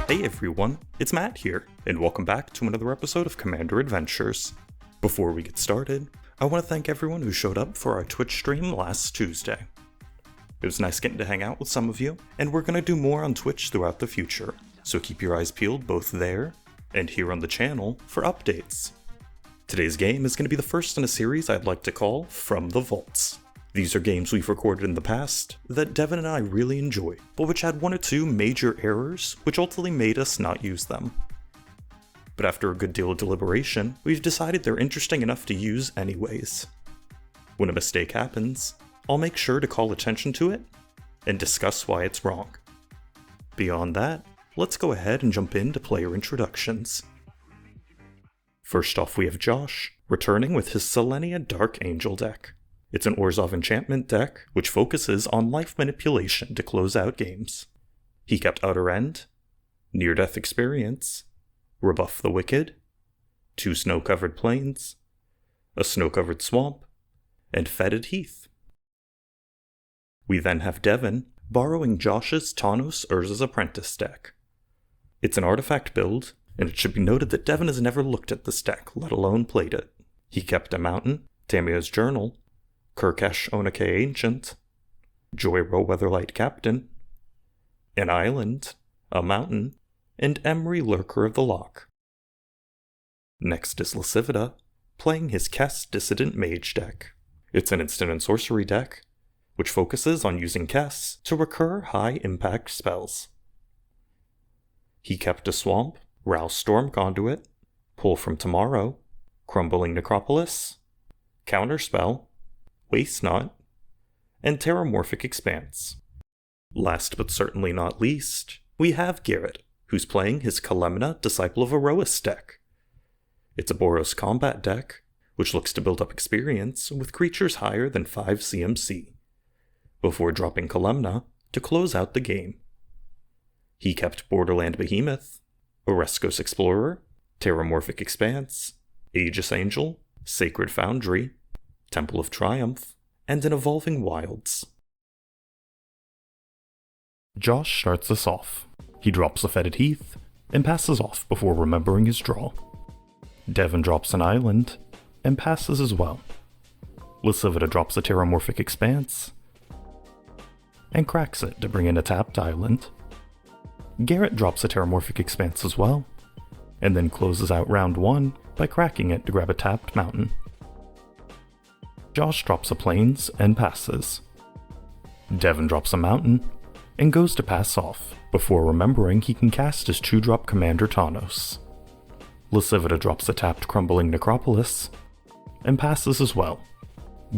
Hey everyone, it's Matt here, and welcome back to another episode of Commander Adventures. Before we get started, I want to thank everyone who showed up for our Twitch stream last Tuesday. It was nice getting to hang out with some of you, and we're going to do more on Twitch throughout the future, so keep your eyes peeled both there and here on the channel for updates. Today's game is going to be the first in a series I'd like to call From the Vaults. These are games we've recorded in the past that Devin and I really enjoy, but which had one or two major errors which ultimately made us not use them. But after a good deal of deliberation, we've decided they're interesting enough to use anyways. When a mistake happens, I'll make sure to call attention to it and discuss why it's wrong. Beyond that, let's go ahead and jump into player introductions. First off, we have Josh, returning with his Selenia Dark Angel deck. It's an Urza enchantment deck, which focuses on life manipulation to close out games. He kept Outer End, Near-Death Experience, Rebuff the Wicked, 2 snow-covered plains, a snow-covered swamp, and Fetid Heath. We then have Devin, borrowing Josh's Tawnos Urza's Apprentice deck. It's an artifact build, and it should be noted that Devin has never looked at this deck, let alone played it. He kept a mountain, Tamiya's Journal, Kurkesh Onake Ancient, Joyro Weatherlight Captain, an island, a mountain, and Emry Lurker of the Loch. Next is Lacivita, playing his Kess Dissident Mage deck. It's an instant and sorcery deck, which focuses on using Kess to recur high-impact spells. He kept a swamp, Rouse Storm Conduit, Pull from Tomorrow, Crumbling Necropolis, Counterspell, Waste Not, and Terramorphic Expanse. Last but certainly not least, we have Garrett, who's playing his Kalemne Disciple of Iroas deck. It's a Boros combat deck, which looks to build up experience with creatures higher than 5 CMC, before dropping Kalemne to close out the game. He kept Borderland Behemoth, Oreskos Explorer, Terramorphic Expanse, Aegis Angel, Sacred Foundry, Temple of Triumph, and an Evolving Wilds. Josh starts us off. He drops a Fetid Heath, and passes off before remembering his draw. Devin drops an island, and passes as well. Lacivita drops a Terramorphic Expanse, and cracks it to bring in a tapped island. Garrett drops a Terramorphic Expanse as well, and then closes out round 1 by cracking it to grab a tapped mountain. Josh drops a plains and passes. Devin drops a mountain and goes to pass off, before remembering he can cast his 2-drop Commander Tawnos. Lacivita drops a tapped Crumbling Necropolis and passes as well.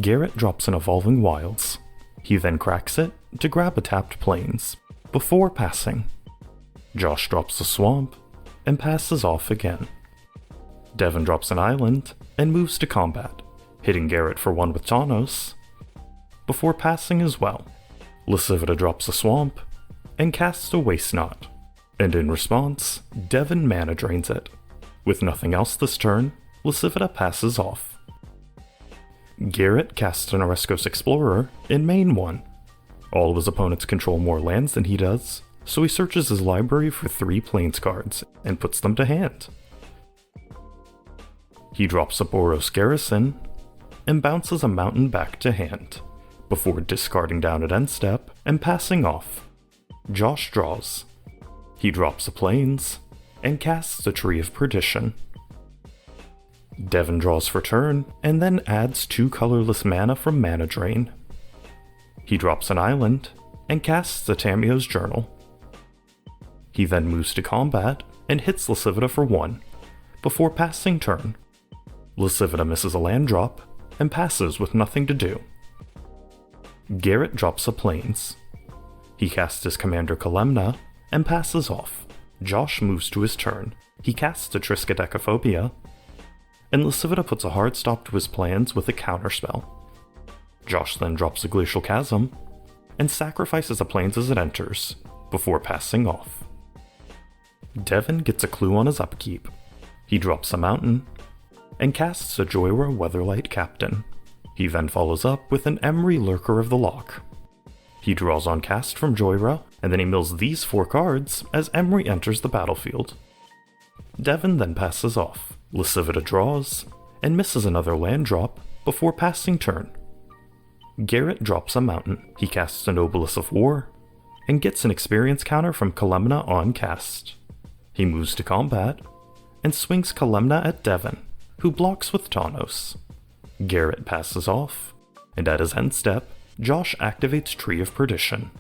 Garrett drops an Evolving Wilds. He then cracks it to grab a tapped plains, before passing. Josh drops a swamp and passes off again. Devin drops an island and moves to combat, hitting Garrett for 1 with Tawnos, before passing as well. Lacivita drops a swamp and casts a Waste Not, and in response, Devin mana drains it. With nothing else this turn, Lacivita passes off. Garrett casts an Oreskos Explorer in main 1. All of his opponents control more lands than he does, so he searches his library for 3 plains cards and puts them to hand. He drops a Boros Garrison and bounces a mountain back to hand, before discarding down at end step and passing off. Josh draws. He drops a plains and casts a Tree of Perdition. Devin draws for turn and then adds 2 colorless mana from Mana Drain. He drops an island and casts a Tamiya's Journal. He then moves to combat and hits Lacivita for 1, before passing turn. Lacivita misses a land drop and passes with nothing to do. Garrett drops a plains. He casts his Commander Kalemne and passes off. Josh moves to his turn. He casts a Triskaidekaphobia, and Lacivita puts a hard stop to his plans with a counterspell. Josh then drops a Glacial Chasm and sacrifices a plains as it enters, before passing off. Devin gets a clue on his upkeep. He drops a mountain and casts a Joyro Weatherlight Captain. He then follows up with an Emry Lurker of the Loch. He draws on cast from Joyra, and then he mills these 4 cards as Emry enters the battlefield. Devin then passes off. Lacivita draws, and misses another land drop before passing turn. Garrett drops a mountain. He casts an Obelisk of War, and gets an experience counter from Kalemne on cast. He moves to combat, and swings Kalemne at Devin, who blocks with Tawnos. Garrett passes off, and at his end step, Josh activates Tree of Perdition,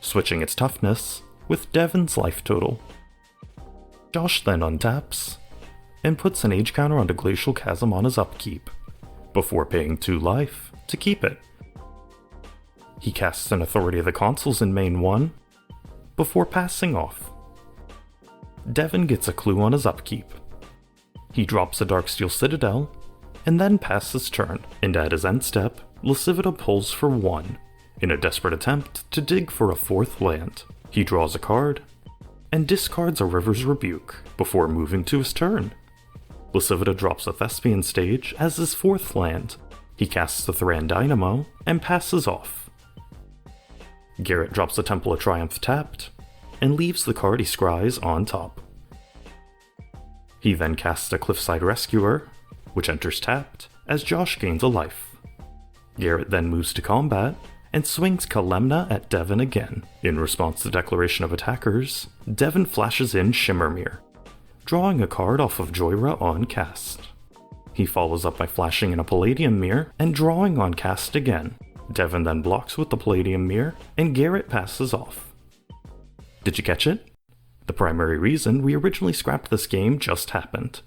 switching its toughness with Devin's life total. Josh then untaps, and puts an age counter onto Glacial Chasm on his upkeep, before paying 2 life to keep it. He casts an Authority of the Consuls in main 1, before passing off. Devin gets a clue on his upkeep. He drops a Darksteel Citadel, and then passes turn, and at his end step, Lacivita pulls for 1, in a desperate attempt to dig for a 4th land. He draws a card, and discards a River's Rebuke, before moving to his turn. Lacivita drops a Thespian Stage as his 4th land. He casts the Thran Dynamo, and passes off. Garrett drops the Temple of Triumph tapped, and leaves the card he scries on top. He then casts a Cliffside Rescuer, which enters tapped, as Josh gains a life. Garrett then moves to combat, and swings Kalemne at Devin again. In response to Declaration of Attackers, Devin flashes in Shimmermere, drawing a card off of Joyra on cast. He follows up by flashing in a Palladium Mirror, and drawing on cast again. Devin then blocks with the Palladium Mirror, and Garrett passes off. Did you catch it? The primary reason we originally scrapped this game just happened.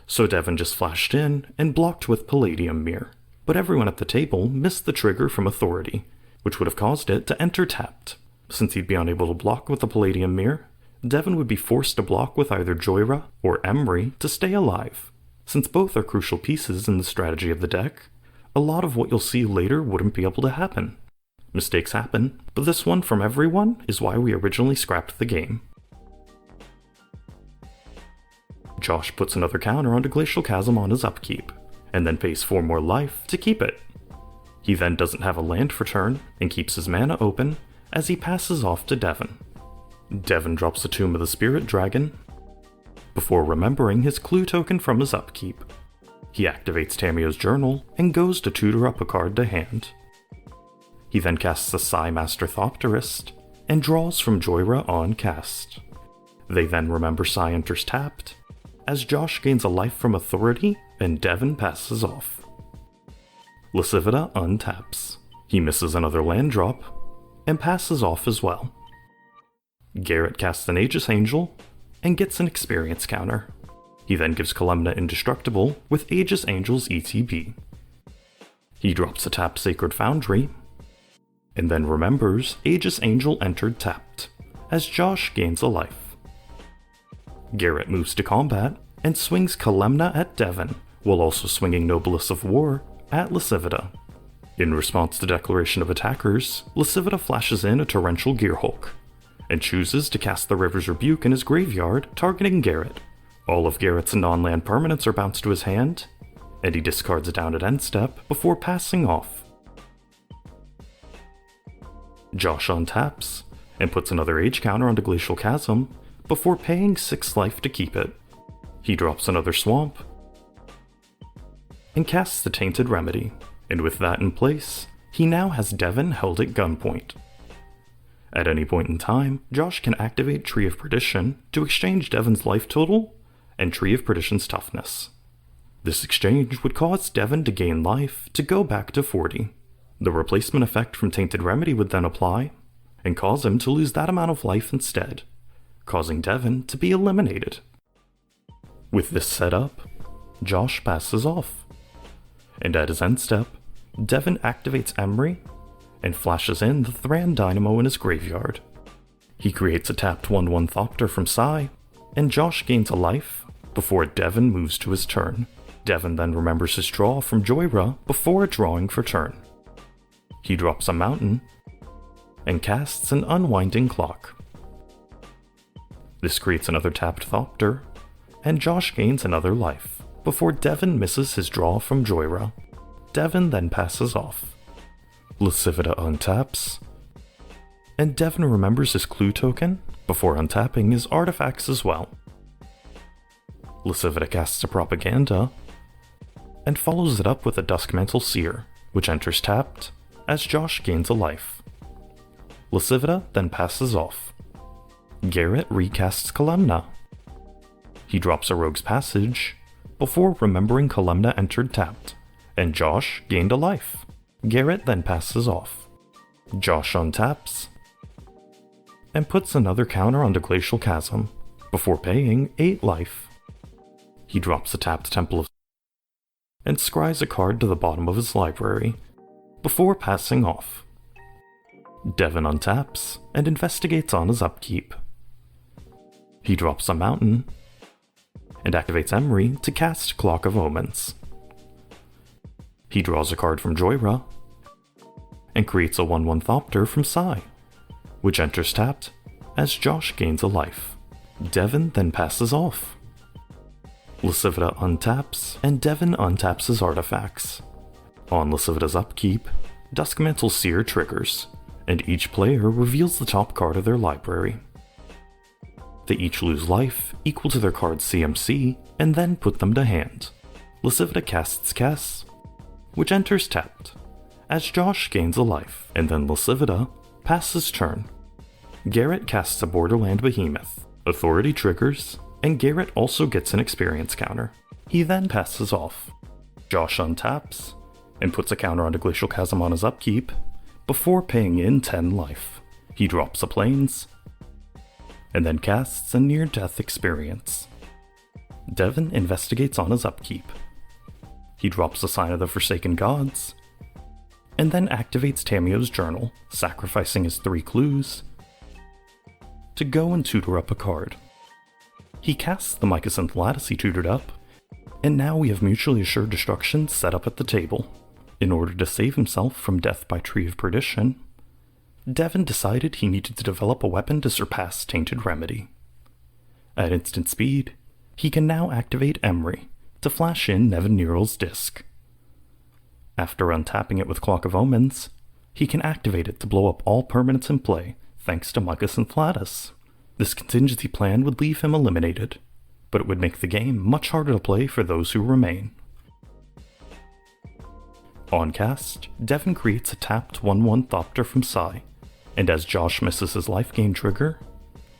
So Devin just flashed in and blocked with Palladium Mirror, but everyone at the table missed the trigger from Authority, which would have caused it to enter tapped. Since he'd be unable to block with the Palladium Mirror, Devin would be forced to block with either Joyra or Emry to stay alive. Since both are crucial pieces in the strategy of the deck, a lot of what you'll see later wouldn't be able to happen. Mistakes happen, but this one from everyone is why we originally scrapped the game. Josh puts another counter onto Glacial Chasm on his upkeep, and then pays 4 more life to keep it. He then doesn't have a land for turn, and keeps his mana open as he passes off to Devin. Devin drops the Tomb of the Spirit Dragon, before remembering his clue token from his upkeep. He activates Tamiyo's Journal, and goes to tutor up a card to hand. He then casts the Psy Master Thopterist, and draws from Joyra on cast. They then remember Psy enters tapped, as Josh gains a life from Authority, and Devin passes off. Lacivita untaps. He misses another land drop, and passes off as well. Garrett casts an Aegis Angel, and gets an experience counter. He then gives Kalemne Indestructible with Aegis Angel's ETB. He drops a tapped Sacred Foundry, and then remembers Aegis Angel entered tapped, as Josh gains a life. Garrett moves to combat, and swings Kalemne at Devin, while also swinging Noblesse of War at Lacivita. In response to Declaration of Attackers, Lacivita flashes in a Torrential Gearhulk, and chooses to cast the River's Rebuke in his graveyard, targeting Garrett. All of Garrett's non-land permanents are bounced to his hand, and he discards it down at end step before passing off. Josh untaps, and puts another age counter onto Glacial Chasm, before paying 6 life to keep it. He drops another Swamp, and casts the Tainted Remedy, and with that in place, he now has Devin held at gunpoint. At any point in time, Josh can activate Tree of Perdition to exchange Devin's life total and Tree of Perdition's toughness. This exchange would cause Devin to gain life to go back to 40. The replacement effect from Tainted Remedy would then apply, and cause him to lose that amount of life instead, causing Devin to be eliminated. With this set up, Josh passes off, and at his end step, Devin activates Emry, and flashes in the Thran Dynamo in his graveyard. He creates a tapped 1/1 Thopter from Psy, and Josh gains a life before Devin moves to his turn. Devin then remembers his draw from Joyra before drawing for turn. He drops a mountain, and casts an Unwinding Clock. This creates another tapped Thopter, and Josh gains another life, before Devin misses his draw from Joyra. Devin then passes off. Lacivita untaps, and Devin remembers his clue token before untapping his artifacts as well. Lacivita casts a Propaganda, and follows it up with a Duskmantle Seer, which enters tapped as Josh gains a life. Lacivita then passes off. Garrett recasts Kalemne. He drops a Rogue's Passage before remembering Kalemne entered tapped, and Josh gained a life. Garrett then passes off. Josh untaps and puts another counter onto Glacial Chasm before paying 8 life. He drops a tapped Temple of and scries a card to the bottom of his library before passing off. Devin untaps and investigates on his upkeep. He drops a Mountain and activates Emery to cast Clock of Omens. He draws a card from Joyra and creates a 1/1 Thopter from Sai, which enters tapped as Josh gains a life. Devin then passes off. Lacivita untaps, and Devin untaps his artifacts. On Lacivita's upkeep, Duskmantle Seer triggers, and each player reveals the top card of their library. They each lose life equal to their card's CMC, and then put them to hand. Lacivita casts Kess, which enters tapped, as Josh gains a life, and then Lacivita passes turn. Garrett casts a Borderland Behemoth. Authority triggers, and Garrett also gets an experience counter. He then passes off. Josh untaps, and puts a counter onto Glacial Chasm on his upkeep, before paying in 10 life. He drops a Plains, and then casts a near-death experience. Devin investigates on his upkeep. He drops a Sign of the Forsaken Gods, and then activates Tamio's Journal, sacrificing his 3 clues, to go and tutor up a card. He casts the Mycosynth Lattice he tutored up, and now we have Mutually Assured Destruction set up at the table. In order to save himself from death by Tree of Perdition, Devin decided he needed to develop a weapon to surpass Tainted Remedy. At instant speed, he can now activate Emery to flash in Nevin Neural's Disc. After untapping it with Clock of Omens, he can activate it to blow up all permanents in play thanks to Mycosynth Lattice. This contingency plan would leave him eliminated, but it would make the game much harder to play for those who remain. On cast, Devin creates a tapped 1/1 Thopter from Sai, and as Josh misses his life gain trigger,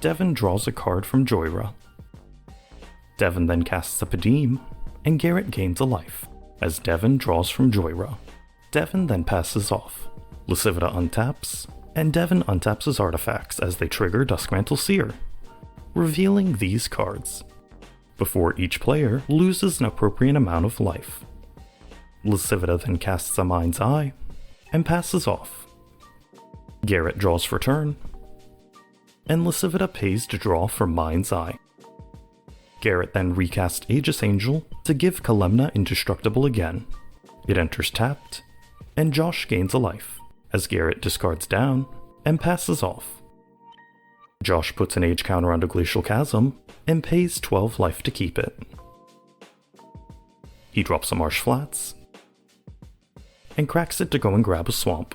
Devin draws a card from Joyra. Devin then casts a Padim, and Garrett gains a life, as Devin draws from Joyra. Devin then passes off. Lacivita untaps, and Devin untaps his artifacts as they trigger Duskmantle Seer, revealing these cards, before each player loses an appropriate amount of life. Lacivita then casts a Mind's Eye, and passes off. Garrett draws for turn, and Lacivita pays to draw for Mind's Eye. Garrett then recasts Aegis Angel to give Kalemne indestructible again. It enters tapped, and Josh gains a life, as Garrett discards down and passes off. Josh puts an age counter onto Glacial Chasm and pays 12 life to keep it. He drops a Marsh Flats and cracks it to go and grab a swamp.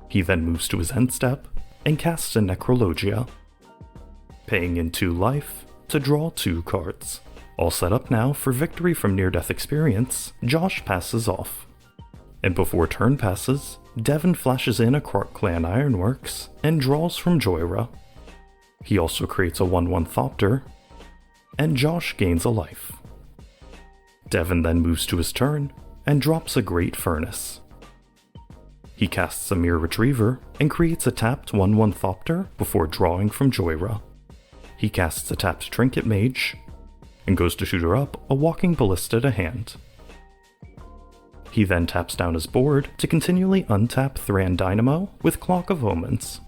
He then moves to his end step and casts a Necrologia, paying in 2 life to draw 2 cards. All set up now for victory from near-death experience, Josh passes off. And before turn passes, Devin flashes in a Krark Clan Ironworks and draws from Joyra. He also creates a 1/1 Thopter, and Josh gains a life. Devin then moves to his turn and drops a Great Furnace. He casts a Mirror Retriever and creates a tapped 1/1 Thopter before drawing from Joyra. He casts a tapped Trinket Mage and goes to tutor up a Walking Ballista to hand. He then taps down his board to continually untap Thran Dynamo with Clock of Omens,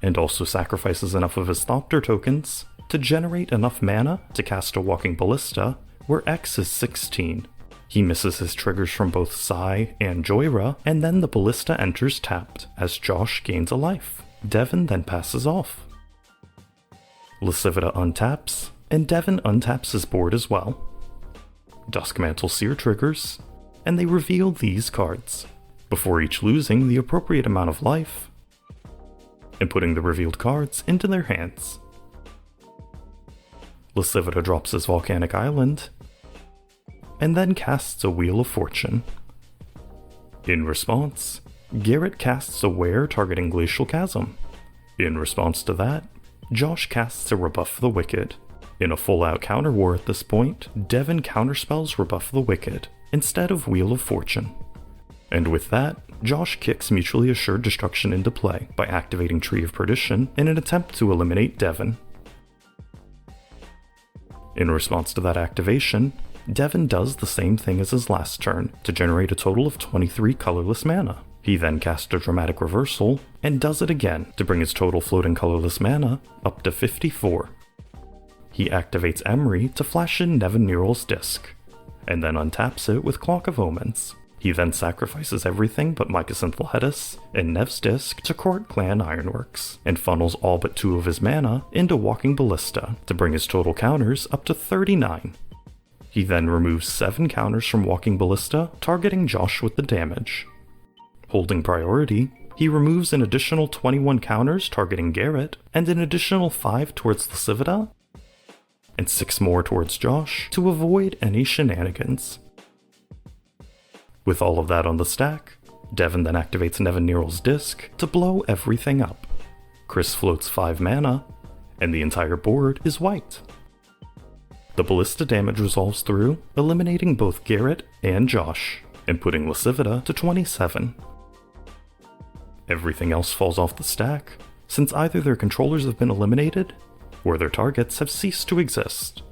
and also sacrifices enough of his Thopter tokens to generate enough mana to cast a Walking Ballista where X is 16. He misses his triggers from both Sai and Joyra, and then the Ballista enters tapped as Josh gains a life. Devin then passes off. Lacivita untaps, and Devin untaps his board as well. Duskmantle Seer triggers, and they reveal these cards, before each losing the appropriate amount of life and putting the revealed cards into their hands. Lacivita drops his volcanic island, and then casts a Wheel of Fortune. In response, Garrett casts a Wear targeting Glacial Chasm. In response to that, Josh casts a Rebuff the Wicked. In a full-out counter war at this point, Devin counterspells Rebuff the Wicked instead of Wheel of Fortune. And with that, Josh kicks Mutually Assured Destruction into play by activating Tree of Perdition in an attempt to eliminate Devin. In response to that activation, Devin does the same thing as his last turn to generate a total of 23 colorless mana. He then casts a Dramatic Reversal and does it again to bring his total floating colorless mana up to 54. He activates Emery to flash in Nevin Neural's Disc, and then untaps it with Clock of Omens. He then sacrifices everything but Mycosynthal Hetis and Nev's Disc to Court Clan Ironworks, and funnels all but 2 of his mana into Walking Ballista to bring his total counters up to 39. He then removes 7 counters from Walking Ballista, targeting Josh with the damage. Holding priority, he removes an additional 21 counters targeting Garrett, and an additional 5 towards Lacivita, and 6 more towards Josh to avoid any shenanigans. With all of that on the stack, Devin then activates Nevin Neural's Disc to blow everything up. Chris floats 5 mana, and the entire board is white. The Ballista damage resolves through, eliminating both Garrett and Josh, and putting Lacivita to 27. Everything else falls off the stack, since either their controllers have been eliminated, or their targets have ceased to exist.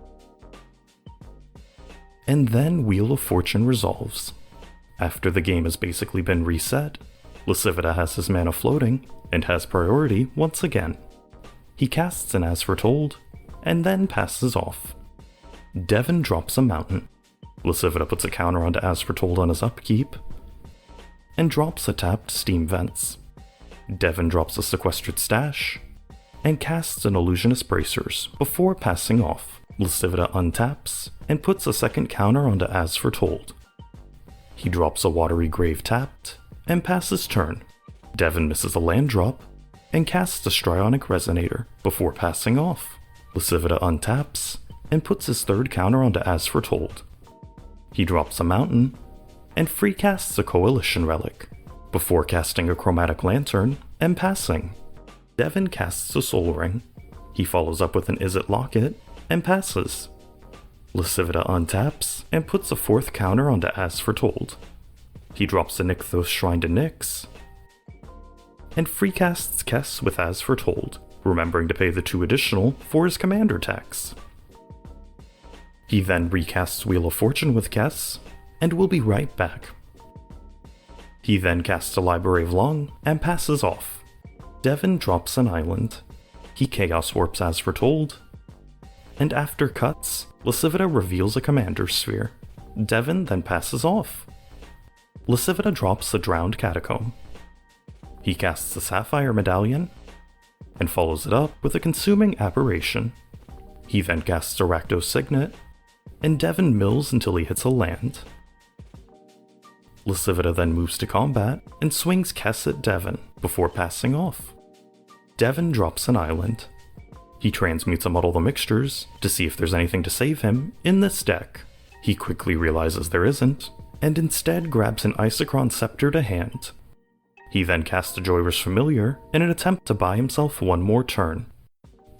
And then Wheel of Fortune resolves. After the game has basically been reset, Lacivita has his mana floating, and has priority once again. He casts an As Foretold, and then passes off. Devin drops a Mountain. Lacivita puts a counter onto As Foretold on his upkeep, and drops a tapped Steam Vents. Devin drops a Sequestered Stash, and casts an Illusionist Bracers before passing off. Lacivita untaps, and puts a second counter onto As Foretold. He drops a Watery Grave tapped, and passes turn. Devin misses a land drop, and casts a Strionic Resonator before passing off. Lacivita untaps, and puts his third counter onto As Foretold. He drops a Mountain, and free casts a Coalition Relic, before casting a Chromatic Lantern and passing. Devin casts a Soul Ring. He follows up with an Izzet Locket, and passes. Lacivita untaps, and puts a fourth counter onto As Foretold. He drops a Nykthos Shrine to Nyx, and free casts Kess with As Foretold, remembering to pay the 2 additional for his commander tax. He then recasts Wheel of Fortune with Kess, and will be right back. He then casts a Library of Lung, and passes off. Devin drops an island. He Chaos Warps As Foretold, and after cuts, Lacivita reveals a Commander's Sphere. Devin then passes off. Lacivita drops a Drowned Catacomb. He casts a Sapphire Medallion, and follows it up with a Consuming Apparition. He then casts a Rakdos Signet, and Devin mills until he hits a land. Lacivita then moves to combat and swings Kess at Devin before passing off. Devin drops an island. He transmutes a Muddle the Mixtures to see if there's anything to save him in this deck. He quickly realizes there isn't, and instead grabs an Isochron Scepter to hand. He then casts a Joyrus Familiar in an attempt to buy himself one more turn.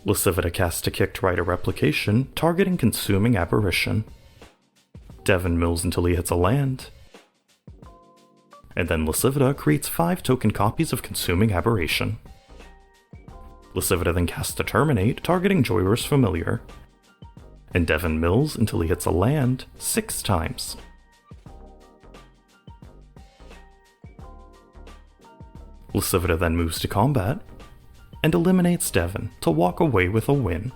Lacivita casts a Kicked Rider Replication targeting Consuming Apparition. Devin mills until he hits a land, and then Lacivita creates 5 token copies of Consuming Aberration. Lacivita then casts a Terminate targeting Joyrus Familiar, and Devin mills until he hits a land 6 times. Lacivita then moves to combat, and eliminates Devin to walk away with a win.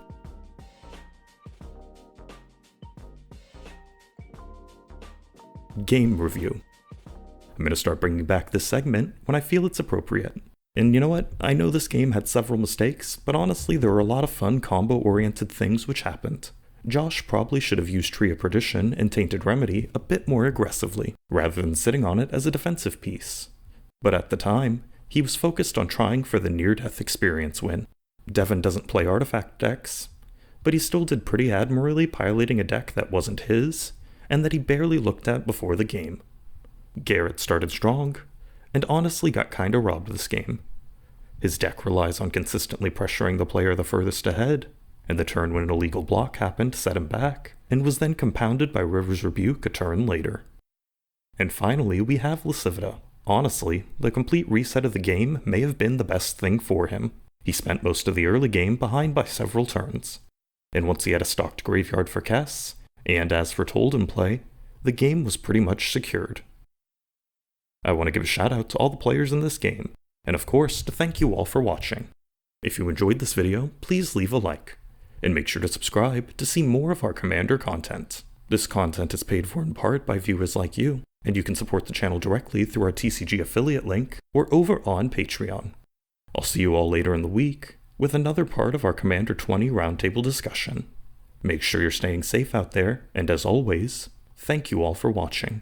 Game review. I'm going to start bringing back this segment when I feel it's appropriate. And you know what? I know this game had several mistakes, but honestly there were a lot of fun combo-oriented things which happened. Josh probably should have used Tree of Perdition and Tainted Remedy a bit more aggressively, rather than sitting on it as a defensive piece. But at the time, he was focused on trying for the near-death experience win. Devin doesn't play artifact decks, but he still did pretty admirably piloting a deck that wasn't his, and that he barely looked at before the game. Garrett started strong, and honestly got kinda robbed this game. His deck relies on consistently pressuring the player the furthest ahead, and the turn when an illegal block happened set him back, and was then compounded by River's Rebuke a turn later. And finally, we have Lacivita. Honestly, the complete reset of the game may have been the best thing for him. He spent most of the early game behind by several turns, and once he had a stocked graveyard for Kess, and as foretold in play, the game was pretty much secured. I want to give a shout out to all the players in this game, and of course to thank you all for watching. If you enjoyed this video, please leave a like, and make sure to subscribe to see more of our Commander content. This content is paid for in part by viewers like you, and you can support the channel directly through our TCG affiliate link or over on Patreon. I'll see you all later in the week with another part of our Commander 20 roundtable discussion. Make sure you're staying safe out there, and as always, thank you all for watching.